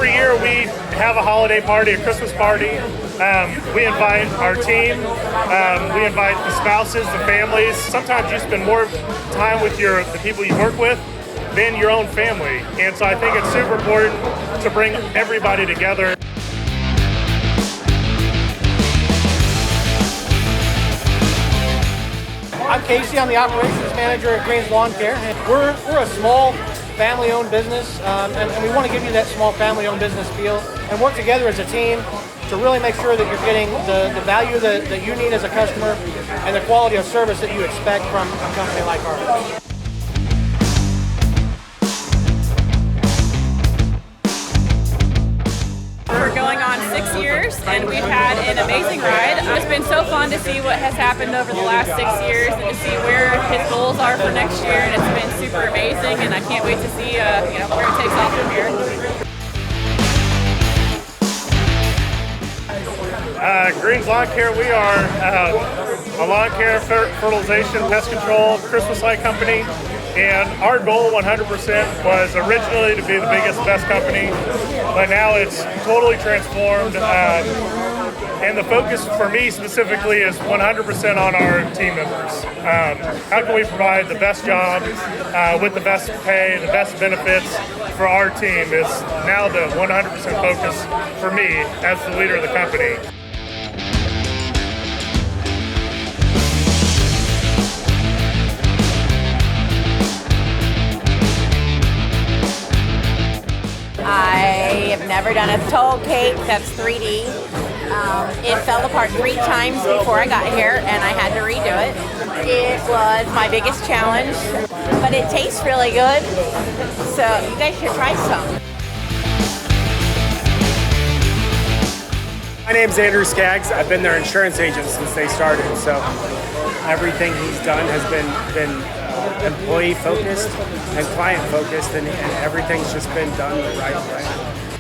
every year we have a holiday party, a Christmas party. We invite our team, we invite the spouses, the families. Sometimes you spend more time with the people you work with than your own family. And so I think it's super important to bring everybody together. I'm Casey. I'm the operations manager at Green's Lawncare. We're a small family-owned business, and we want to give you that small family-owned business feel and work together as a team to really make sure that you're getting the value that you need as a customer and the quality of service that you expect from a company like ours. We're going on 6 years, and we've had an amazing ride. It's been so fun to see what has happened over the last 6 years and to see where his goals are for next year, and it's been super amazing, and I can't wait to see where it takes off from here. Green's Lawn Care, we are a lawn care, fertilization, pest control, Christmas light company. And our goal 100% was originally to be the biggest, best company, but now it's totally transformed. And the focus for me specifically is 100% on our team members. How can we provide the best job with the best pay, the best benefits for our team is now the 100% focus for me as the leader of the company. I have never done a toe cake that's 3D. It fell apart 3 times before I got here, and I had to redo it. It was my biggest challenge, but it tastes really good, so you guys should try some. My name's Andrew Skaggs. I've been their insurance agent since they started, so everything he's done has been employee focused and client focused, and everything's just been done the right way.